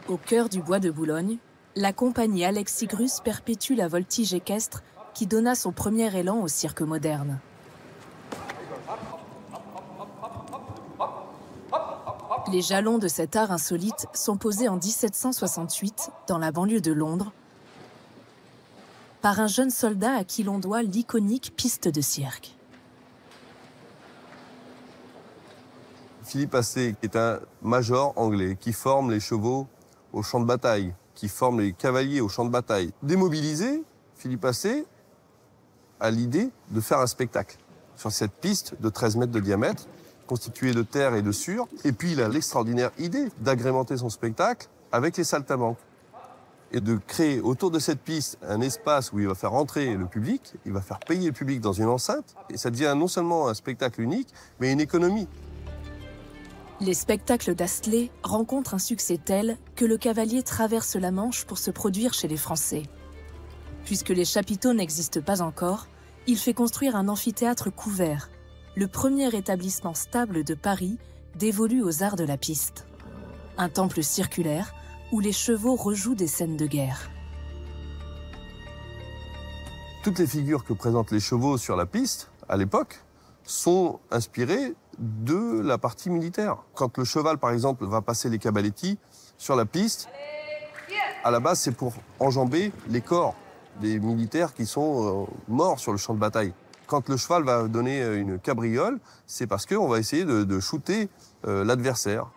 Au cœur du bois de Boulogne, la compagnie Alexis Grus perpétue la voltige équestre qui donna son premier élan au cirque moderne. Les jalons de cet art insolite sont posés en 1768 dans la banlieue de Londres par un jeune soldat à qui l'on doit l'iconique piste de cirque. Philippe Astley est un major anglais qui forme les chevaux au champ de bataille, qui forme les cavaliers au champ de bataille. Démobilisé, Philippe Astley a l'idée de faire un spectacle sur cette piste de 13 mètres de diamètre, constituée de terre et de sûre. Et puis il a l'extraordinaire idée d'agrémenter son spectacle avec les saltimbanques et de créer autour de cette piste un espace où il va faire entrer le public, il va faire payer le public dans une enceinte, et ça devient non seulement un spectacle unique, mais une économie. Les spectacles d'Astley rencontrent un succès tel que le cavalier traverse la Manche pour se produire chez les Français. Puisque les chapiteaux n'existent pas encore, il fait construire un amphithéâtre couvert, le premier établissement stable de Paris dévolu aux arts de la piste. Un temple circulaire où les chevaux rejouent des scènes de guerre. Toutes les figures que présentent les chevaux sur la piste, à l'époque, sont inspirées de la partie militaire. Quand le cheval, par exemple, va passer les cavaletti sur la piste, à la base, c'est pour enjamber les corps des militaires qui sont morts sur le champ de bataille. Quand le cheval va donner une cabriole, c'est parce qu'on va essayer de shooter l'adversaire.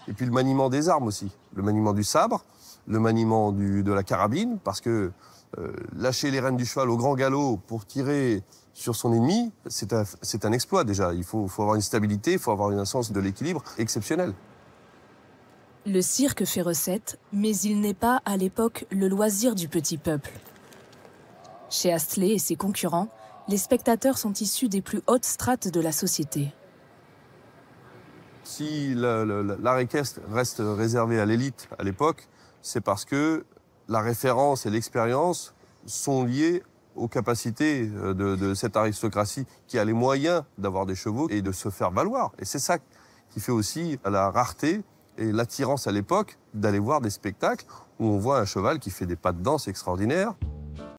Et puis le maniement des armes aussi, le maniement du sabre, le maniement de la carabine, parce que lâcher les rênes du cheval au grand galop pour tirer sur son ennemi, c'est un exploit déjà. Il faut avoir une stabilité, il faut avoir un sens de l'équilibre exceptionnel. Le cirque fait recette, mais il n'est pas, à l'époque, le loisir du petit peuple. Chez Astley et ses concurrents, les spectateurs sont issus des plus hautes strates de la société. Si l'art équestre reste réservé à l'élite à l'époque, c'est parce que la référence et l'expérience sont liées aux capacités de cette aristocratie qui a les moyens d'avoir des chevaux et de se faire valoir. Et c'est ça qui fait aussi la rareté et l'attirance à l'époque d'aller voir des spectacles où on voit un cheval qui fait des pas de danse extraordinaires.